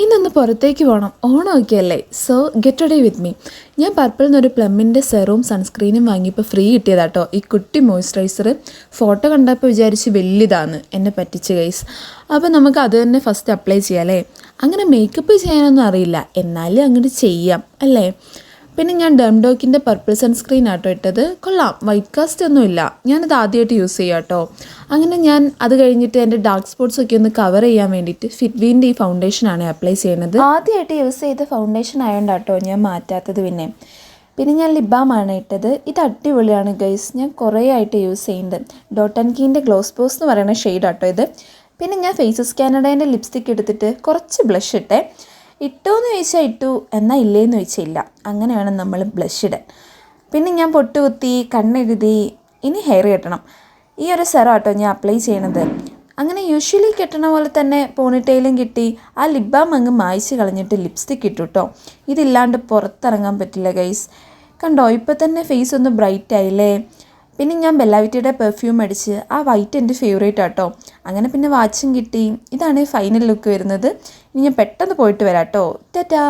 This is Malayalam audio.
ഇന്നൊന്ന് പുറത്തേക്ക് പോകണം, ഓണമൊക്കെ അല്ലേ. So get ready with me. ഞാൻ പർപ്പിളിൽ നിന്നൊരു പ്ലമ്മിൻ്റെ സെറവും സൺസ്ക്രീനും വാങ്ങിയപ്പോൾ ഫ്രീ കിട്ടിയതാട്ടോ ഈ കുട്ടി മോയ്സ്ചറൈസർ. ഫോട്ടോ കണ്ടപ്പോൾ വിചാരിച്ച് വലിയതാണ്, എന്നെ പറ്റിച്ച് ഗൈസ്. അപ്പോൾ നമുക്ക് അത് തന്നെ ഫസ്റ്റ് അപ്ലൈ ചെയ്യാം അല്ലേ. അങ്ങനെ മേക്കപ്പ് ചെയ്യാനൊന്നും അറിയില്ല, എന്നാലും അങ്ങോട്ട് ചെയ്യാം അല്ലേ. പിന്നെ ഞാൻ ഡെംഡോക്കിൻ്റെ പർപ്പിൾ സൺസ്ക്രീൻ ആട്ടോ ഇട്ടത്. കൊള്ളാം, വൈറ്റ് കാസ്റ്റ് ഒന്നുമില്ല. ഞാനത് ആദ്യമായിട്ട് യൂസ് ചെയ്യാം കേട്ടോ. അങ്ങനെ ഞാൻ അത് കഴിഞ്ഞിട്ട് എൻ്റെ ഡാർക്ക് സ്പോട്ട്സ് ഒക്കെ ഒന്ന് കവർ ചെയ്യാൻ വേണ്ടിയിട്ട് ഫിറ്റ്വീൻ്റെ ഈ ഫൗണ്ടേഷനാണ് അപ്ലൈ ചെയ്യുന്നത്. ആദ്യമായിട്ട് യൂസ് ചെയ്ത ഫൗണ്ടേഷൻ ആയതുകൊണ്ടാട്ടോ ഞാൻ മാറ്റാത്തത്. പിന്നെ ഞാൻ ലിബാമാണ് ഇട്ടത്. ഇത് അടിപൊളിയാണ് ഗൈസ്, ഞാൻ കുറേ ആയിട്ട് യൂസ് ചെയ്യുന്നത്. ഡോട്ട് ആൻഡ് കീൻ്റെ ഗ്ലോസ് പോസ് എന്ന് പറയുന്ന ഷെയ്ഡാട്ടോ ഇത്. പിന്നെ ഞാൻ ഫേസസ് കാനഡേൻ്റെ ലിപ്സ്റ്റിക്ക് എടുത്തിട്ട് കുറച്ച് ബ്ലഷ് ഇട്ടേ. ഇട്ടോയെന്ന് ചോദിച്ചാൽ ഇട്ടു, എന്നാൽ ഇല്ലേന്ന് ചോദിച്ചാൽ ഇല്ല. അങ്ങനെ വേണം നമ്മൾ ബ്ലഷ് ഇടാൻ. പിന്നെ ഞാൻ പൊട്ടുകുത്തി, കണ്ണെഴുതി, ഇനി ഹെയർ കെട്ടണം. ഈ ഒരു സെറം ആട്ടോ ഞാൻ അപ്ലൈ ചെയ്യണത്. അങ്ങനെ യൂഷ്വലി കെട്ടണ പോലെ തന്നെ പോണിറ്റെയിലും കിട്ടി. ആ ലിപ് ബാം അങ്ങ് മായ്ച്ച് കളഞ്ഞിട്ട് ലിപ്സ്റ്റിക്ക് ഇട്ടു കേട്ടോ. ഇതില്ലാണ്ട് പുറത്തിറങ്ങാൻ പറ്റില്ല ഗൈസ്. കണ്ടോ, ഇപ്പോൾ തന്നെ ഫേസ് ഒന്ന് ബ്രൈറ്റ് ആയില്ലേ. പിന്നെ ഞാൻ ബെല്ലാവിറ്റയുടെ പെർഫ്യൂം അടിച്ച്, ആ വൈറ്റ് എൻ്റെ ഫേവറേറ്റ് ആട്ടോ. അങ്ങനെ പിന്നെ വാച്ചും കിട്ടി. ഇതാണ് ഫൈനൽ ലുക്ക് വരുന്നത്. ഇനി ഞാൻ പെട്ടെന്ന് പോയിട്ട് വരാം കേട്ടോ. ടാറ്റാ.